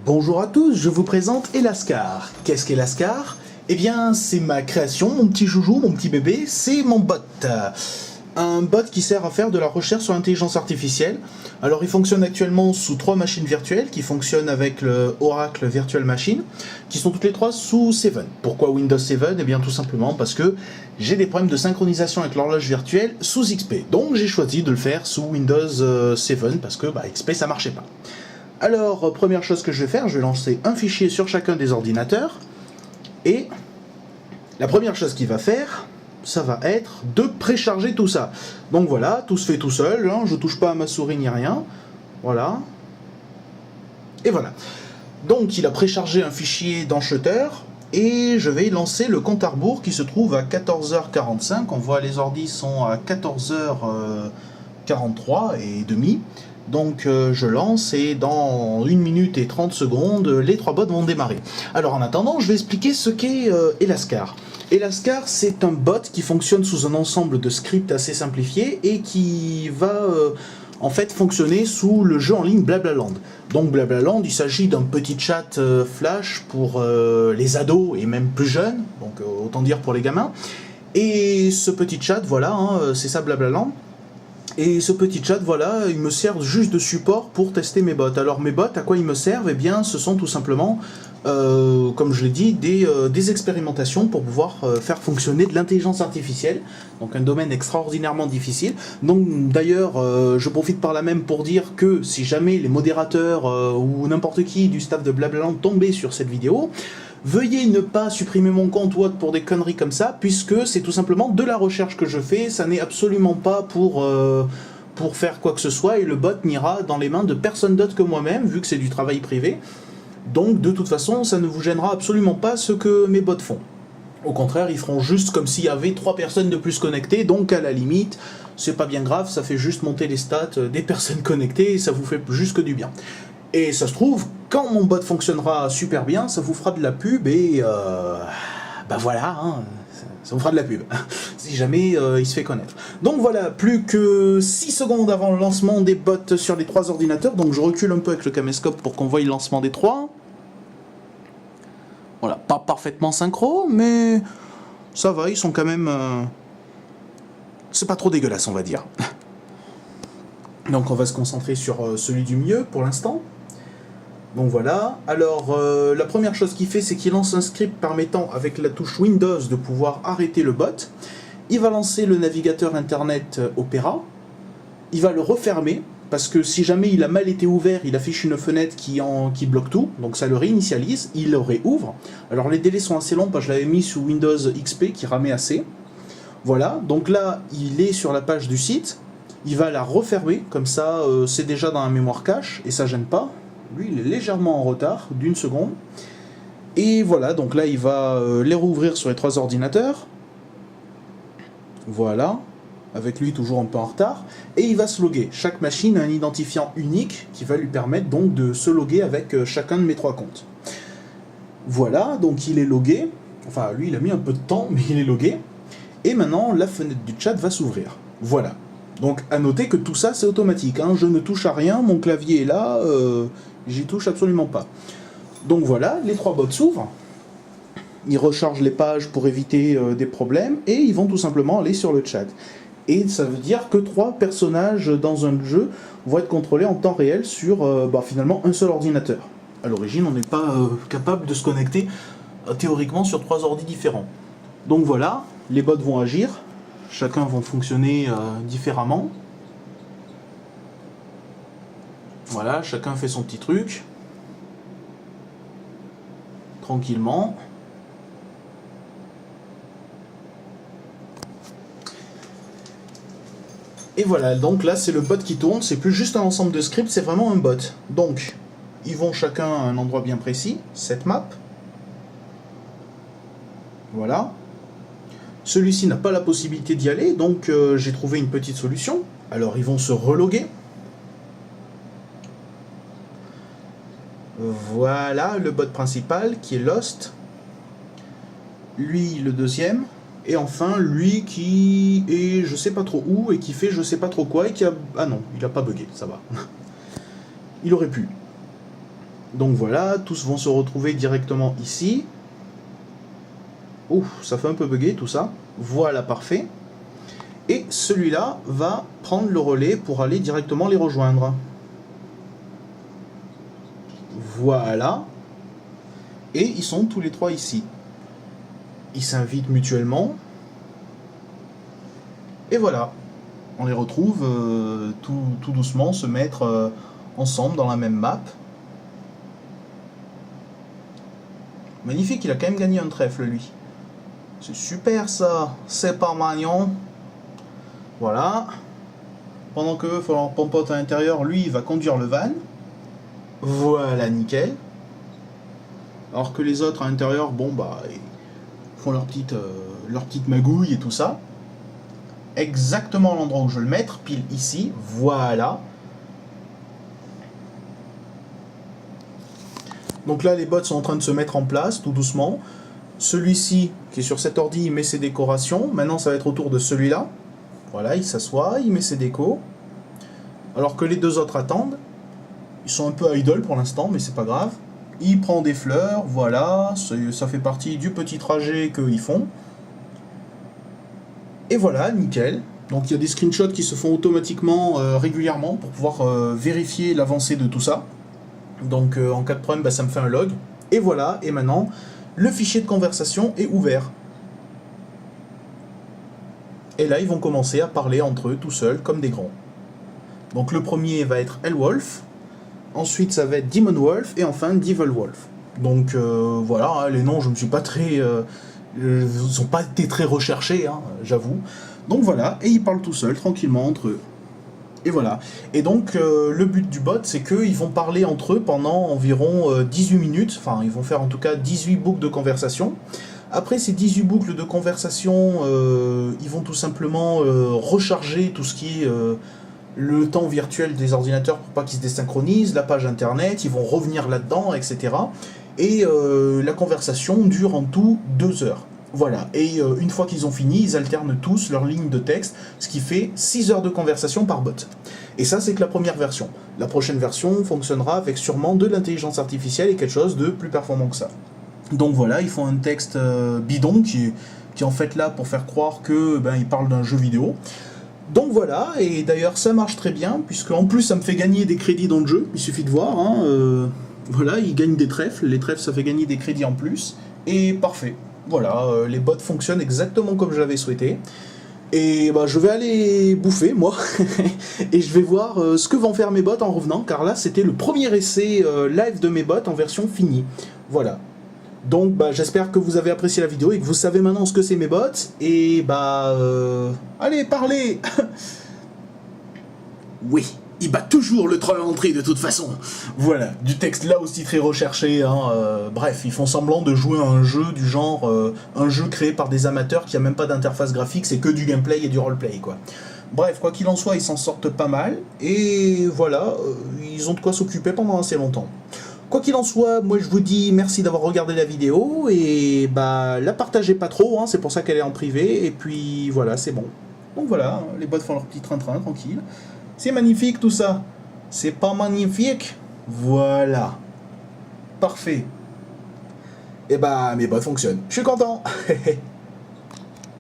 Bonjour à tous, je vous présente Elascar. Qu'est-ce qu'Elascar? Eh bien, c'est ma création, mon petit joujou, mon petit bébé, c'est mon bot. Un bot qui sert à faire de la recherche sur l'intelligence artificielle. Alors, il fonctionne actuellement sous 3 machines virtuelles qui fonctionnent avec le Oracle Virtual Machine, qui sont toutes les 3 sous 7. Pourquoi Windows 7? Eh bien, tout simplement parce que j'ai des problèmes de synchronisation avec l'horloge virtuelle sous XP. Donc, j'ai choisi de le faire sous Windows 7 parce que XP ça marchait pas. Alors, première chose que je vais faire, je vais lancer un fichier sur chacun des ordinateurs. Et la première chose qu'il va faire, ça va être de précharger tout ça. Donc voilà, tout se fait tout seul, hein, je touche pas à ma souris ni rien. Voilà. Et voilà. Donc il a préchargé un fichier dans Shutter. Et je vais lancer le compte à rebours qui se trouve à 14h45. On voit les ordis sont à 14h43 et demi. Donc je lance et dans 1 minute et 30 secondes, les 3 bots vont démarrer. Alors en attendant, je vais expliquer ce qu'est Elascar. Elascar, c'est un bot qui fonctionne sous un ensemble de scripts assez simplifiés et qui va en fait fonctionner sous le jeu en ligne Blablaland. Donc Blablaland, il s'agit d'un petit chat flash pour les ados et même plus jeunes, donc autant dire pour les gamins. Et ce petit chat, voilà, hein, c'est ça Blablaland. Et ce petit chat, voilà, il me sert juste de support pour tester mes bots. Alors mes bots, à quoi ils me servent? Eh bien, ce sont tout simplement, comme je l'ai dit, des expérimentations pour pouvoir faire fonctionner de l'intelligence artificielle. Donc un domaine extraordinairement difficile. Donc d'ailleurs, je profite par là même pour dire que si jamais les modérateurs ou n'importe qui du staff de Blablaland tombaient sur cette vidéo, veuillez ne pas supprimer mon compte ou autre pour des conneries comme ça, puisque c'est tout simplement de la recherche que je fais, ça n'est absolument pas pour faire quoi que ce soit, et le bot n'ira dans les mains de personne d'autre que moi-même, vu que c'est du travail privé. Donc de toute façon, ça ne vous gênera absolument pas ce que mes bots font. Au contraire, ils feront juste comme s'il y avait 3 personnes de plus connectées, donc à la limite, c'est pas bien grave, ça fait juste monter les stats des personnes connectées, et ça vous fait juste que du bien. Et ça se trouve, quand mon bot fonctionnera super bien, ça vous fera de la pub et voilà, hein, ça vous fera de la pub, si jamais il se fait connaître. Donc voilà, plus que 6 secondes avant le lancement des bots sur les 3 ordinateurs, donc je recule un peu avec le caméscope pour qu'on voie le lancement des 3. Voilà, pas parfaitement synchro, mais ça va, ils sont quand même... c'est pas trop dégueulasse, on va dire. Donc on va se concentrer sur celui du milieu pour l'instant. Donc voilà, alors la première chose qu'il fait, c'est qu'il lance un script permettant avec la touche Windows de pouvoir arrêter le bot. Il va lancer le navigateur internet Opera. Il va le refermer, parce que si jamais il a mal été ouvert, il affiche une fenêtre qui bloque tout, donc ça le réinitialise, il le réouvre. Alors les délais sont assez longs, parce que je l'avais mis sous Windows XP qui ramait assez. Voilà, donc là, il est sur la page du site. Il va la refermer, comme ça c'est déjà dans la mémoire cache, et ça gêne pas. Lui, il est légèrement en retard, d'1 seconde. Et voilà, donc là, il va les rouvrir sur les 3 ordinateurs. Voilà, avec lui toujours un peu en retard. Et il va se loguer. Chaque machine a un identifiant unique qui va lui permettre donc de se loguer avec chacun de mes 3 comptes. Voilà, donc il est logué. Enfin, lui, il a mis un peu de temps, mais il est logué. Et maintenant, la fenêtre du chat va s'ouvrir. Voilà. Donc, à noter que tout ça, c'est automatique. Hein. Je ne touche à rien, mon clavier est là, j'y touche absolument pas. Donc voilà, les 3 bots s'ouvrent. Ils rechargent les pages pour éviter des problèmes, et ils vont tout simplement aller sur le chat. Et ça veut dire que 3 personnages dans un jeu vont être contrôlés en temps réel sur finalement un seul ordinateur. À l'origine, on n'est pas capable de se connecter théoriquement sur 3 ordis différents. Donc voilà, les bots vont agir. Chacun vont fonctionner différemment. Voilà, chacun fait son petit truc. Tranquillement. Et voilà, donc là c'est le bot qui tourne, c'est plus juste un ensemble de scripts, c'est vraiment un bot. Donc, ils vont chacun à un endroit bien précis, cette map. Voilà. Celui-ci n'a pas la possibilité d'y aller, donc j'ai trouvé une petite solution. Alors ils vont se reloguer. Voilà le bot principal qui est Lost. Lui le deuxième. Et enfin lui qui est je sais pas trop où et qui fait je sais pas trop quoi et qui a... Ah non, il a pas bugué, ça va. Il aurait pu. Donc voilà, tous vont se retrouver directement ici. Ouf, ça fait un peu bugger tout ça. Voilà, parfait. Et celui-là va prendre le relais pour aller directement les rejoindre. Voilà. Et ils sont tous les trois ici. Ils s'invitent mutuellement. Et voilà. On les retrouve tout doucement se mettre ensemble dans la même map. Magnifique, il a quand même gagné un trèfle lui. C'est super ça. C'est pas magnon. Voilà. Pendant que Falloir Pompote à l'intérieur, lui, il va conduire le van. Voilà, nickel. Alors que les autres à l'intérieur, bon bah, ils font leur petite magouille et tout ça. Exactement à l'endroit où je veux le mettre, pile ici, voilà. Donc là, les bots sont en train de se mettre en place, tout doucement. Celui-ci, qui est sur cet ordi, il met ses décorations. Maintenant, ça va être au tour de celui-là. Voilà, il s'assoit, il met ses décos. Alors que les deux autres attendent. Ils sont un peu idle pour l'instant, mais c'est pas grave. Il prend des fleurs, voilà, ça fait partie du petit trajet qu'ils font. Et voilà, nickel. Donc il y a des screenshots qui se font automatiquement régulièrement pour pouvoir vérifier l'avancée de tout ça. Donc en cas de problème, bah, ça me fait un log. Et voilà, et maintenant, le fichier de conversation est ouvert. Et là, ils vont commencer à parler entre eux tout seuls, comme des grands. Donc le premier va être Elwolf. Ensuite, ça va être Demon Wolf. Et enfin, Devil Wolf. Donc voilà, hein, les noms, je ne me suis pas très... ils n'ont pas été très recherchés, hein, j'avoue. Donc voilà, et ils parlent tout seuls, tranquillement, entre eux. Et voilà. Et donc, le but du bot, c'est qu'ils vont parler entre eux pendant environ 18 minutes. Enfin, ils vont faire en tout cas 18 boucles de conversation. Après ces 18 boucles de conversation, ils vont tout simplement recharger tout ce qui est le temps virtuel des ordinateurs pour pas qu'ils se désynchronisent, la page internet, ils vont revenir là-dedans, etc. Et la conversation dure en tout 2 heures. Voilà, et une fois qu'ils ont fini, ils alternent tous leurs lignes de texte, ce qui fait 6 heures de conversation par bot. Et ça, c'est que la première version. La prochaine version fonctionnera avec sûrement de l'intelligence artificielle et quelque chose de plus performant que ça. Donc voilà, ils font un texte bidon qui est en fait là pour faire croire que ils parlent d'un jeu vidéo. Donc voilà, et d'ailleurs ça marche très bien, puisque en plus ça me fait gagner des crédits dans le jeu, il suffit de voir, hein, voilà, ils gagnent des trèfles, les trèfles ça fait gagner des crédits en plus, et parfait. Voilà, les bots fonctionnent exactement comme je l'avais souhaité. Et bah, je vais aller bouffer, moi, et je vais voir ce que vont faire mes bots en revenant, car là, c'était le premier essai live de mes bots en version finie. Voilà. Donc, bah, j'espère que vous avez apprécié la vidéo et que vous savez maintenant ce que c'est mes bots. Et bah, allez, parlez. Oui. Il bat toujours le troll à l'entrée de toute façon. Voilà, du texte là aussi très recherché. Hein, bref, ils font semblant de jouer à un jeu du genre, un jeu créé par des amateurs qui a même pas d'interface graphique, c'est que du gameplay et du roleplay quoi. Bref, quoi qu'il en soit, ils s'en sortent pas mal. Et voilà, ils ont de quoi s'occuper pendant assez longtemps. Quoi qu'il en soit, moi je vous dis merci d'avoir regardé la vidéo et bah la partagez pas trop, hein, c'est pour ça qu'elle est en privé. Et puis voilà, c'est bon. Donc voilà, les bots font leur petit train-train tranquille. C'est magnifique tout ça. C'est pas magnifique? Voilà. Parfait. Et bah mes bots fonctionnent. Je suis content.